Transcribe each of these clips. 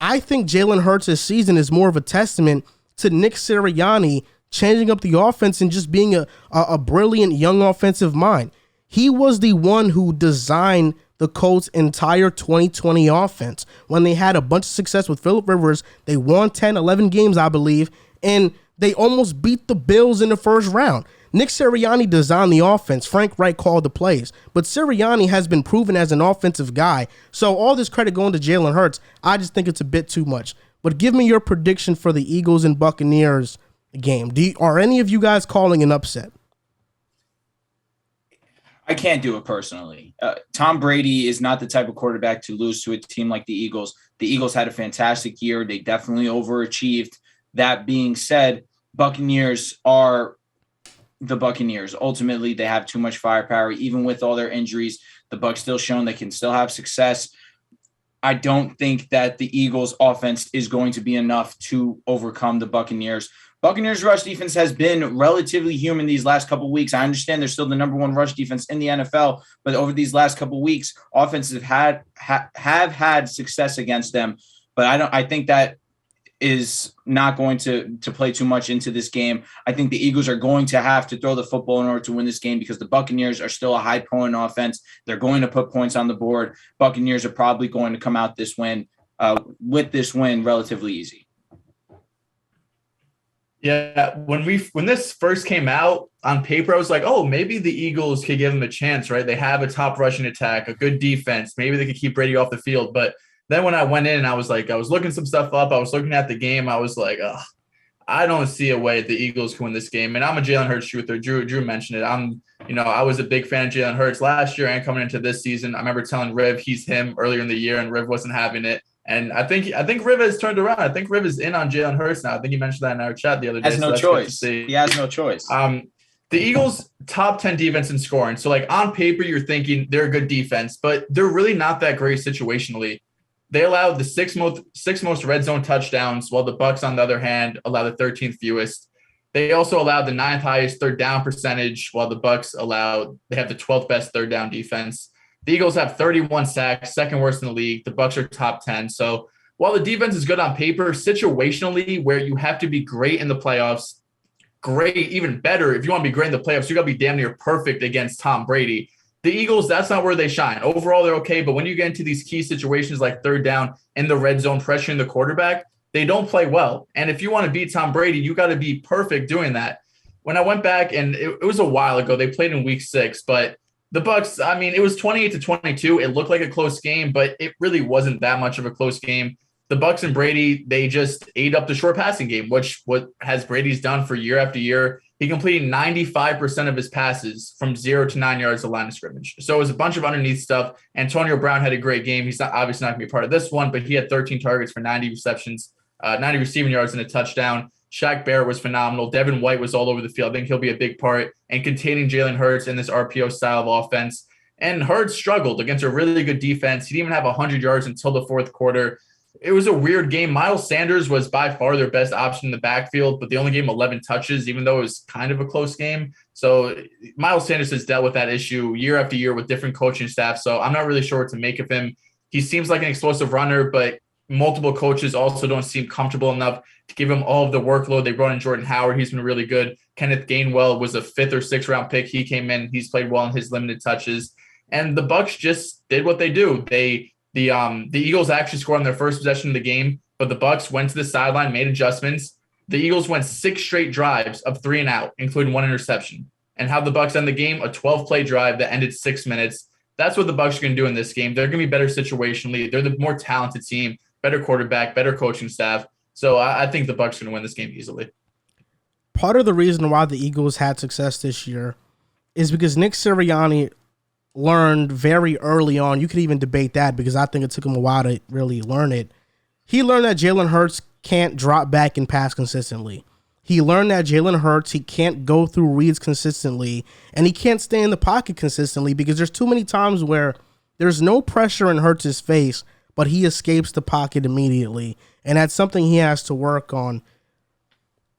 I think Jalen Hurts' season is more of a testament to Nick Sirianni changing up the offense and just being a brilliant young offensive mind. He was the one who designed the Colts' entire 2020 offense. When they had a bunch of success with Phillip Rivers, they won 10, 11 games, I believe, and they almost beat the Bills in the first round. Nick Sirianni designed the offense. Frank Reich called the plays. But Sirianni has been proven as an offensive guy. So all this credit going to Jalen Hurts, I just think it's a bit too much. But give me your prediction for the Eagles and Buccaneers game. Are any of you guys calling an upset? I can't do it personally. Tom Brady is not the type of quarterback to lose to a team like the Eagles. The Eagles had a fantastic year. They definitely overachieved. That being said, Buccaneers are the Buccaneers. Ultimately, they have too much firepower. Even with all their injuries, the Bucs still shown they can still have success. I don't think that the Eagles offense is going to be enough to overcome the Buccaneers. Buccaneers rush defense has been relatively human these last couple of weeks. I understand they're still the number one rush defense in the NFL, but over these last couple of weeks, offenses have had success against them. But I think that is not going to play too much into this game. I think the Eagles are going to have to throw the football in order to win this game because the Buccaneers are still a high-point offense. They're going to put points on the board. Buccaneers are probably going to come out with this win relatively easy. Yeah, when this first came out on paper, I was like, oh, maybe the Eagles could give them a chance, right? They have a top rushing attack, a good defense. Maybe they could keep Brady off the field. But then when I went in, I was looking some stuff up. I was looking at the game. I was like, I don't see a way the Eagles can win this game. And I'm a Jalen Hurts truther. Drew mentioned it. I was a big fan of Jalen Hurts last year and coming into this season. I remember telling Riv he's him earlier in the year, and Riv wasn't having it. And I think Riv has turned around. I think Riv is in on Jalen Hurts now. I think you mentioned that in our chat the other day. He has no choice. The Eagles top 10 defense in scoring. So on paper, you're thinking they're a good defense, but they're really not that great situationally. They allowed the six most red zone touchdowns, while the Bucs, on the other hand, allow the 13th fewest. They also allowed the 9th highest third down percentage, while the Bucs they have the 12th best third down defense. The Eagles have 31 sacks, second worst in the league. The Bucs are top 10. So while the defense is good on paper, situationally, where you have to be great in the playoffs, great, even better, if you want to be great in the playoffs, you got to be damn near perfect against Tom Brady. The Eagles, that's not where they shine. Overall, they're okay, but when you get into these key situations like third down in the red zone, pressuring the quarterback, they don't play well. And if you want to beat Tom Brady, you got to be perfect doing that. When I went back, and it was a while ago, they played in week 6, but the Bucs, it was 28-22. It looked like a close game, but it really wasn't that much of a close game. The Bucs and Brady, they just ate up the short passing game, which what has Brady's done for year after year. He completed 95% of his passes from 0 to 9 yards of line of scrimmage. So it was a bunch of underneath stuff. Antonio Brown had a great game. He's obviously not going to be part of this one, but he had 13 targets for 90 receptions, 90 receiving yards and a touchdown. Shaq Barrett was phenomenal. Devin White was all over the field. I think he'll be a big part in containing Jalen Hurts in this RPO style of offense. And Hurts struggled against a really good defense. He didn't even have 100 yards until the fourth quarter. It was a weird game. Miles Sanders was by far their best option in the backfield, but they only gave him 11 touches, even though it was kind of a close game. So Miles Sanders has dealt with that issue year after year with different coaching staff. So I'm not really sure what to make of him. He seems like an explosive runner, but multiple coaches also don't seem comfortable enough to give him all of the workload. They brought in Jordan Howard. He's been really good. Kenneth Gainwell was a 5th or 6th round pick. He came in. He's played well in his limited touches. And the Bucs just did what they do. The Eagles actually scored on their first possession of the game, but the Bucs went to the sideline, made adjustments. The Eagles went 6 straight drives of 3 and out, including 1 interception. And how the Bucs end the game, a 12-play drive that ended 6 minutes. That's what the Bucs are going to do in this game. They're going to be better situationally. They're the more talented team, better quarterback, better coaching staff. So I think the Bucs are going to win this game easily. Part of the reason why the Eagles had success this year is because Nick Sirianni learned very early on. You could even debate that because I think it took him a while to really learn it. He learned that Jalen Hurts can't drop back and pass consistently. He learned that Jalen Hurts, he can't go through reads consistently, and he can't stay in the pocket consistently because there's too many times where there's no pressure in Hurts' face, but he escapes the pocket immediately, and that's something he has to work on.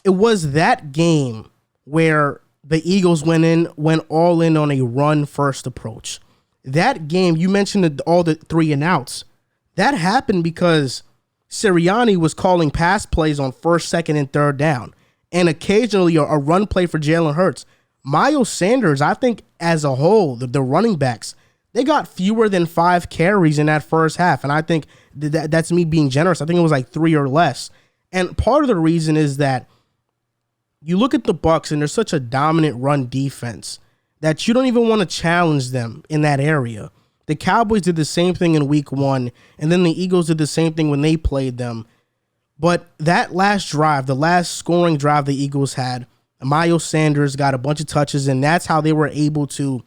It was that game where the Eagles went all in on a run-first approach. That game, you mentioned all the 3 and outs. That happened because Sirianni was calling pass plays on first, second, and third down, and occasionally a run play for Jalen Hurts. Miles Sanders, I think as a whole, the running backs, they got fewer than 5 carries in that first half, and I think that's me being generous. I think it was like 3 or less. And part of the reason is that you look at the Bucs and they're such a dominant run defense that you don't even want to challenge them in that area. The Cowboys did the same thing in week 1, and then the Eagles did the same thing when they played them. But that last drive, the last scoring drive the Eagles had, Miles Sanders got a bunch of touches, and that's how they were able to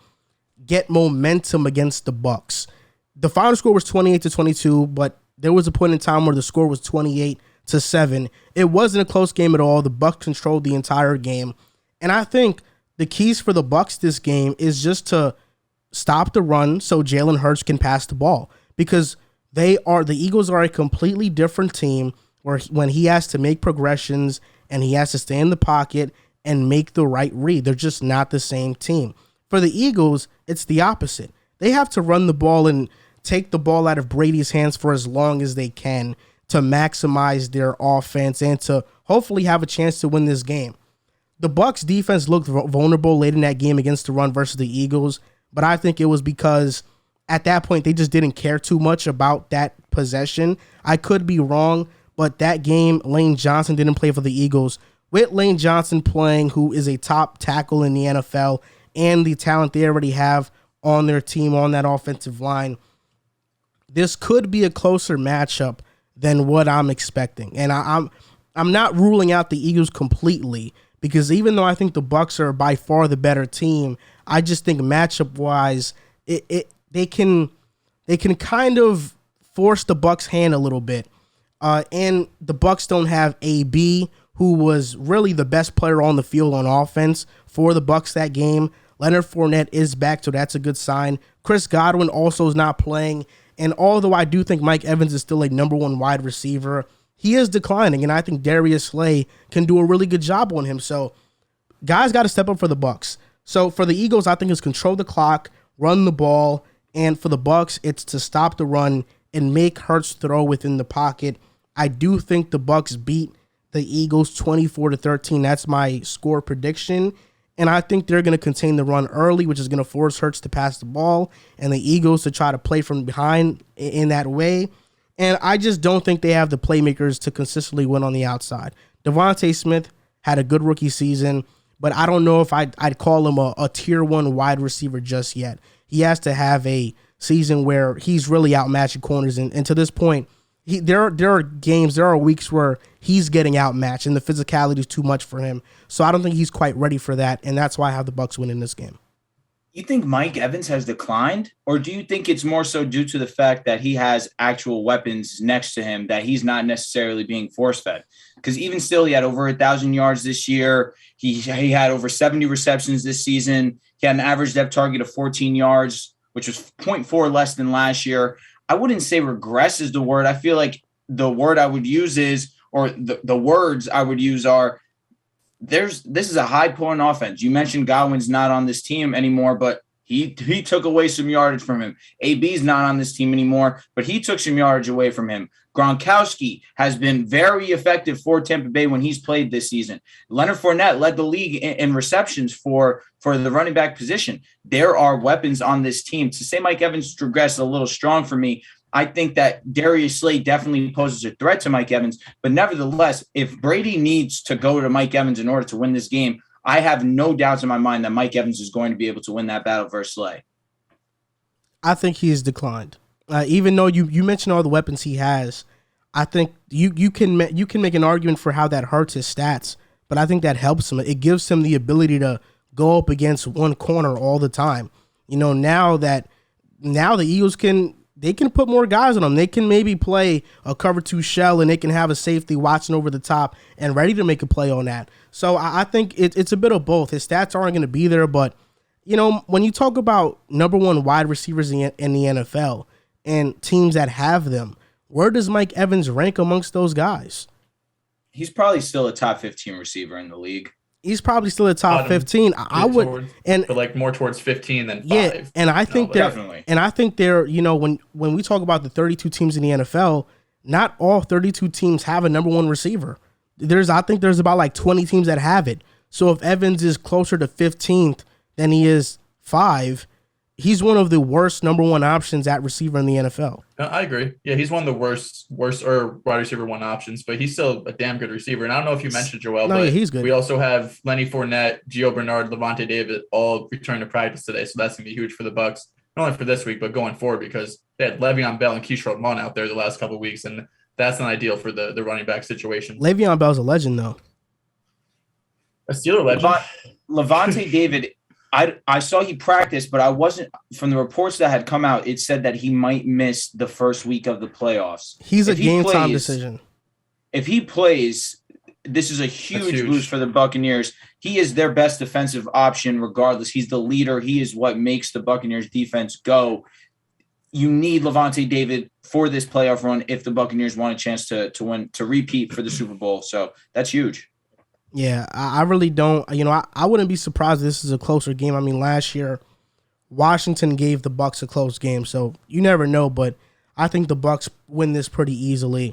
get momentum against the Bucs. The final score was 28-22, but there was a point in time where the score was 28-7. It wasn't a close game at all. The Bucs controlled the entire game. And I think the keys for the Bucs this game is just to stop the run so Jalen Hurts can pass the ball, because the Eagles are a completely different team when he has to make progressions and he has to stay in the pocket and make the right read. They're just not the same team. For the Eagles, it's the opposite. They have to run the ball and take the ball out of Brady's hands for as long as they can to maximize their offense and to hopefully have a chance to win this game. The Bucs defense looked vulnerable late in that game against the run versus the Eagles, but I think it was because at that point they just didn't care too much about that possession. I could be wrong, but that game, Lane Johnson didn't play for the Eagles. With Lane Johnson playing, who is a top tackle in the NFL, and the talent they already have on their team on that offensive line, this could be a closer matchup than what I'm expecting. And I'm not ruling out the Eagles completely, because even though I think the Bucs are by far the better team, I just think matchup wise, they can kind of force the Bucs' hand a little bit. And the Bucs don't have AB, who was really the best player on the field on offense for the Bucs that game. Leonard Fournette is back, so that's a good sign. Chris Godwin also is not playing. And although I do think Mike Evans is still a number 1 wide receiver, he is declining, and I think Darius Slay can do a really good job on him. So guys got to step up for the Bucs. So for the Eagles, I think it's control the clock, run the ball, and for the Bucs, it's to stop the run and make Hurts throw within the pocket. I do think the Bucs beat the Eagles 24-13. That's my score prediction. And I think they're going to contain the run early, which is going to force Hurts to pass the ball, and the Eagles to try to play from behind in that way. And I just don't think they have the playmakers to consistently win on the outside. Devonta Smith had a good rookie season, but I don't know if I'd call him a tier 1 wide receiver just yet. He has to have a season where he's really outmatching corners. And to this point, there are weeks where he's getting outmatched and the physicality is too much for him. So I don't think he's quite ready for that, and that's why I have the Bucs winning this game. You think Mike Evans has declined, or do you think it's more so due to the fact that he has actual weapons next to him that he's not necessarily being force-fed? Because even still, he had over 1,000 yards this year. He had over 70 receptions this season. He had an average depth target of 14 yards, which was 0.4 less than last year. I wouldn't say regress is the word. I feel like the word I would use is, or the words I would use are, this is a high-point offense. You mentioned Godwin's not on this team anymore, but he took away some yardage from him. AB's not on this team anymore, but he took some yardage away from him. Gronkowski has been very effective for Tampa Bay when he's played this season. Leonard Fournette led the league in receptions for the running back position. There are weapons on this team. To say Mike Evans regressed a little strong for me. I think that Darius Slay definitely poses a threat to Mike Evans. But nevertheless, if Brady needs to go to Mike Evans in order to win this game, I have no doubts in my mind that Mike Evans is going to be able to win that battle versus Slay. I think he has declined. Even though you mentioned all the weapons he has, I think you can make an argument for how that hurts his stats, but I think that helps him. It gives him the ability to go up against one corner all the time. You know, now the Eagles can put more guys on them. They can maybe play a cover 2 shell, and they can have a safety watching over the top and ready to make a play on that. So I think it's a bit of both. His stats aren't going to be there, but you know, when you talk about number 1 wide receivers in the NFL and teams that have them, where does Mike Evans rank amongst those guys? He's probably still a top 15 receiver in the league. He's probably still a top 15. I would, but like more towards 15 than 5. Yeah, and I think definitely. And I think they're, you know, when we talk about the 32 teams in the NFL, not all 32 teams have a number one receiver. I think there's about like 20 teams that have it. So if Evans is closer to 15th than he is 5, he's one of the worst number one options at receiver in the NFL. I agree. Yeah, he's one of the worst or wide receiver one options, but he's still a damn good receiver. And I don't know if you mentioned Joel, but he's good. We also have Lenny Fournette, Gio Bernard, Levante David all return to practice today. So that's going to be huge for the Bucs, not only for this week, but going forward, because they had Le'Veon Bell and Keyshawn Vaughn out there the last couple of weeks, and that's not ideal for the running back situation. Le'Veon Bell's a legend, though. A Steeler legend. Levante David, I saw he practiced, but I wasn't – from the reports that had come out, it said that he might miss the first week of the playoffs. He's a game-time decision. If he plays, this is a huge boost for the Buccaneers. He is their best defensive option regardless. He's the leader. He is what makes the Buccaneers defense go. You need Levante David for this playoff run if the Buccaneers want a chance to win, to repeat for the Super Bowl. So that's huge. Yeah, I really don't. I wouldn't be surprised if this is a closer game. I mean, last year, Washington gave the Bucs a close game, so you never know. But I think the Bucs win this pretty easily.